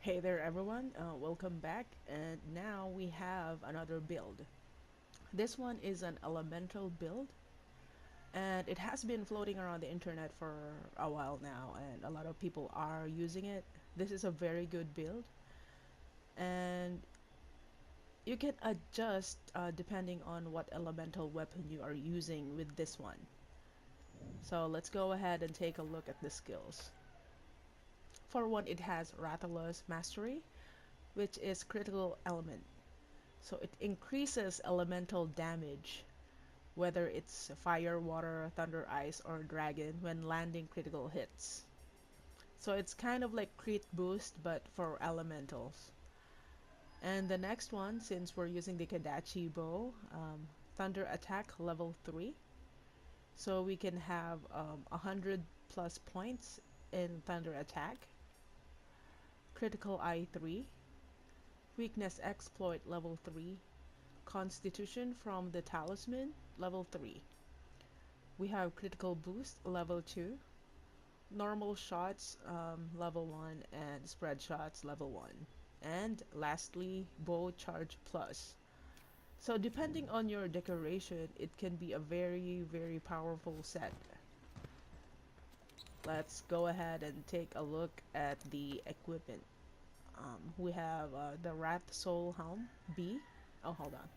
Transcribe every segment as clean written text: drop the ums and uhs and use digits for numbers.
Hey there everyone, welcome back, and now we have another build. This one is an elemental build, and it has been floating around the internet for a while now, and a lot of people are using it. This is a very good build, and you can adjust depending on what elemental weapon you are using with this one. So let's go ahead and take a look at the skills. For one, it has Rathalos Mastery, which is critical element. So it increases elemental damage, whether it's fire, water, thunder, ice, or dragon, when landing critical hits. So it's kind of like crit boost, but for elementals. And the next one, since we're using the Kadachi bow, thunder attack level 3. So we can have 100 plus points in thunder attack. Critical eye 3. Weakness exploit level 3. Constitution from the talisman level 3. We have critical boost level 2, normal shots level 1, and spread shots level 1. And lastly, bow charge plus. So depending on your decoration, it can be a very powerful set. Let's go ahead and take a look at the equipment. We have the Wrath Soul Helm B. Oh, hold on.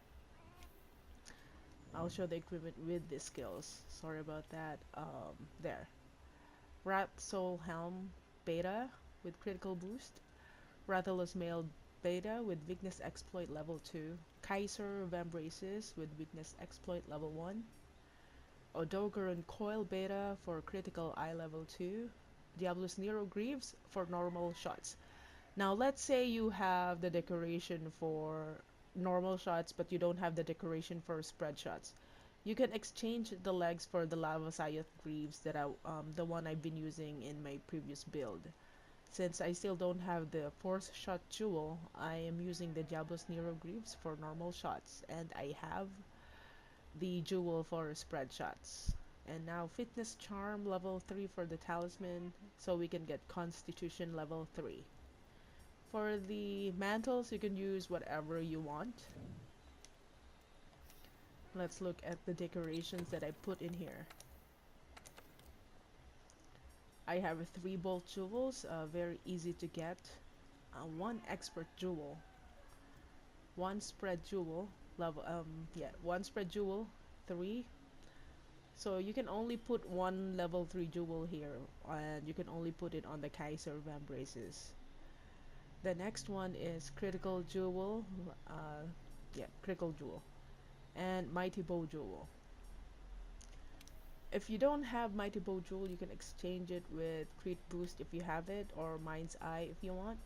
I'll show the equipment with the skills. Sorry about that. There. Wrath Soul Helm Beta with critical boost. Rathalos Mail Beta with weakness exploit level 2. Kaiser Vambraces with weakness exploit level 1. Odogaron Coil Beta for critical eye level 2. Diablos Nero Greaves for normal shots. Now let's say you have the decoration for normal shots but you don't have the decoration for spread shots. You can exchange the legs for the Lava Scythe Greaves that the one I've been using in my previous build. Since I still don't have the Force Shot Jewel, I am using the Diablos Nero Greaves for normal shots, and I have the Jewel for spread shots. And now Fitness Charm level 3 for the Talisman, so we can get Constitution level 3. For the mantles, you can use whatever you want. Let's look at the decorations that I put in here. I have 3 bolt jewels, very easy to get. 1 expert jewel, 1 spread jewel, level 1 spread jewel, 3. So you can only put 1 level 3 jewel here, and you can only put it on the Kaiser Vambraces. The next one is critical jewel, critical jewel, and mighty bow jewel. If you don't have mighty bow jewel, you can exchange it with crit boost if you have it, or mind's eye if you want.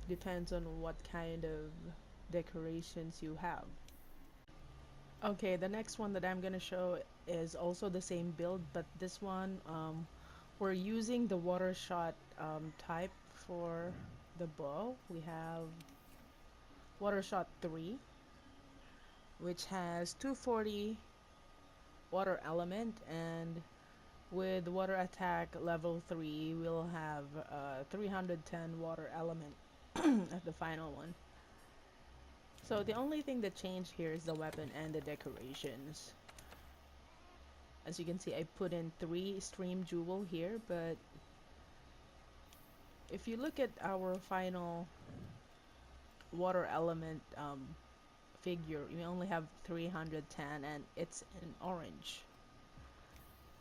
Depends on what kind of decorations you have. Okay, the next one that I'm gonna show is also the same build, but this one we're using the water shot type for the bow. We have water shot 3, which has 240 water element, and with water attack level 3 we'll have 310 water element at the final one. So the only thing that changed here is the weapon and the decorations. As you can see, I put in 3 stream jewel here, but if you look at our final water element figure, we only have 310 and it's in orange.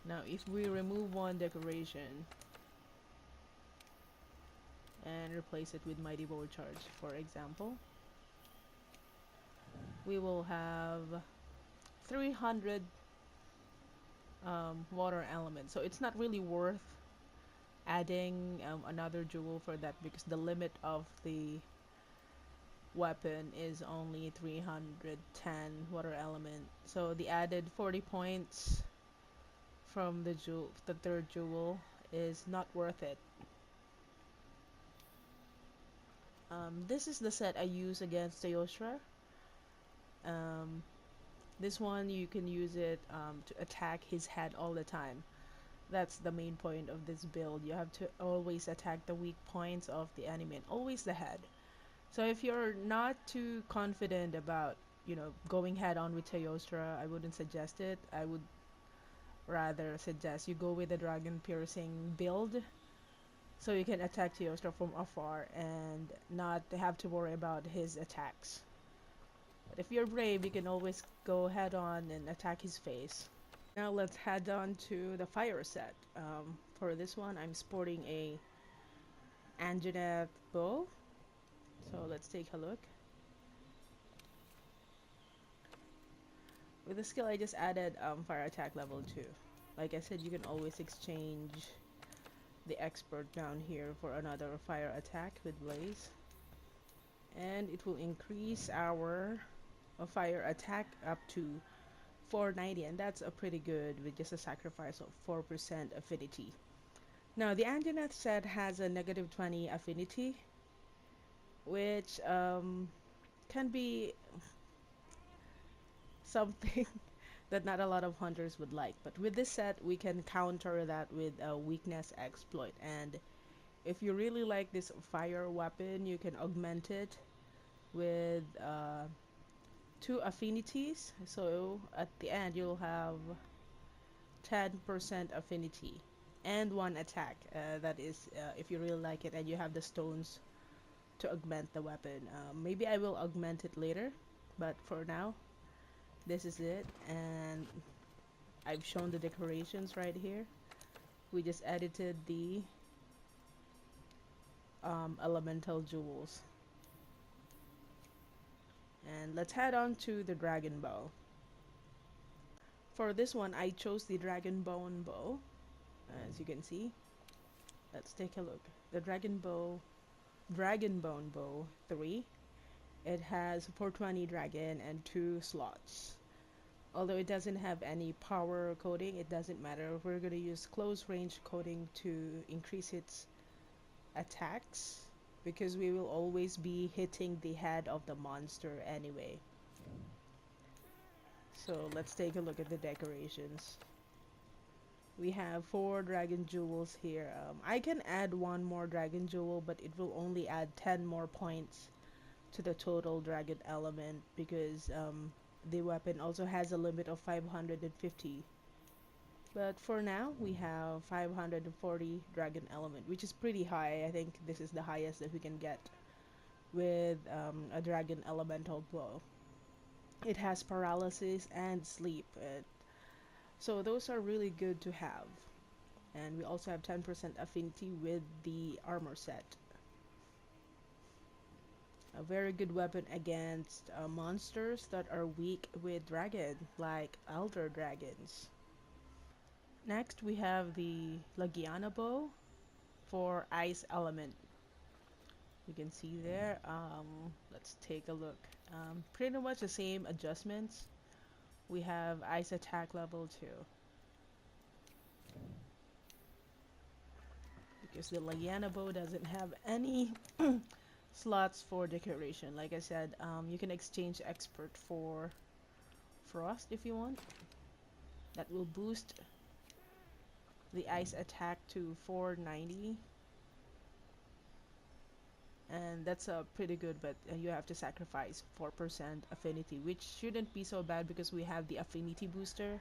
Now if we remove one decoration and replace it with Mighty Bow Charge, for example, we will have 300 water element. So it's not really worth adding another jewel for that, because the limit of the weapon is only 310 water element. So the added 40 points from the third jewel is not worth it. This is the set I use against Teostra. This one you can use it to attack his head all the time. That's the main point of this build. You have to always attack the weak points of the enemy and always the head. So if you're not too confident about, going head on with Teostra, I wouldn't suggest it. I would rather suggest you go with the dragon piercing build so you can attack Teostra from afar and not have to worry about his attacks. But if you're brave, you can always go head on and attack his face. Now let's head on to the fire set. For this one, I'm sporting a Anjanath bow. So let's take a look. With the skill, I just added fire attack level 2. Like I said, you can always exchange the expert down here for another fire attack with blaze. And it will increase our fire attack up to 490, and that's a pretty good with just a sacrifice of 4% affinity. Now the Anjanath set has a negative 20 affinity, which can be something that not a lot of hunters would like. But with this set, we can counter that with a weakness exploit. And if you really like this fire weapon, you can augment it with 2 affinities. So at the end, you'll have 10% affinity and 1 attack. That is, if you really like it and you have the stones to augment the weapon. Maybe I will augment it later, but for now, this is it. And I've shown the decorations right here. We just edited the elemental jewels. And let's head on to the dragon bow. For this one, I chose the dragon bone bow. As you can see, let's take a look. The dragon bone bow 3. It has 420 dragon and 2 slots. Although it doesn't have any power coating, it doesn't matter. We're going to use close range coating to increase its attacks, because we will always be hitting the head of the monster anyway. So let's take a look at the decorations. We have 4 dragon jewels here. I can add 1 more dragon jewel, but it will only add 10 more points to the total dragon element, because the weapon also has a limit of 550. But for now, we have 540 dragon element, which is pretty high. I think this is the highest that we can get with a dragon elemental bow. It has paralysis and sleep. So those are really good to have. And we also have 10% affinity with the armor set. A very good weapon against monsters that are weak with dragon, like elder dragons. Next, we have the Lagiana bow for ice element. You can see there. Let's take a look. Pretty much the same adjustments. We have ice attack level 2. Because the Lagiana bow doesn't have any slots for decoration. Like I said, you can exchange expert for frost if you want. That will boost the ice attack to 490. And that's pretty good, but you have to sacrifice 4% affinity, which shouldn't be so bad because we have the affinity booster.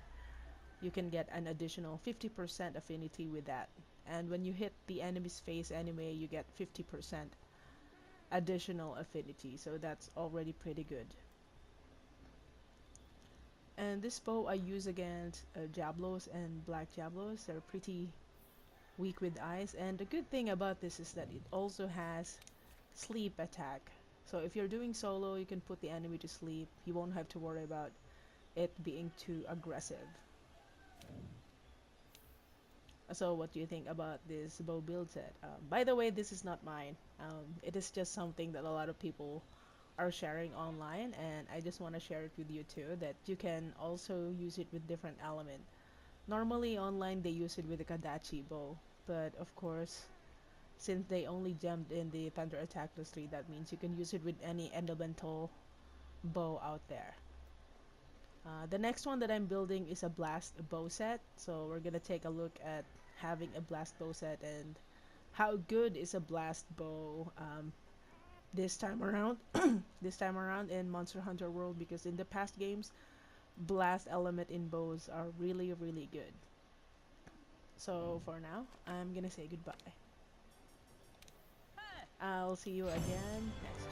You can get an additional 50% affinity with that. And when you hit the enemy's face anyway, you get 50% additional affinity, so that's already pretty good. And this bow I use against Diablos and Black Diablos. They're pretty weak with ice, and the good thing about this is that it also has sleep attack. So if you're doing solo, you can put the enemy to sleep. You won't have to worry about it being too aggressive. So what do you think about this bow build set? By the way, this is not mine. It is just something that a lot of people are sharing online, and I just want to share it with you too, that you can also use it with different element. Normally online they use it with the Kadachi bow, but of course, since they only gemmed in the Thunder Attack plus 3, that means you can use it with any elemental bow out there. The next one that I'm building is a blast bow set, so we're gonna take a look at having a blast bow set and how good is a blast bow this time around. This time around in Monster Hunter World, because in the past games, blast element in bows are really really good. So for now, I'm gonna say goodbye. I'll see you again next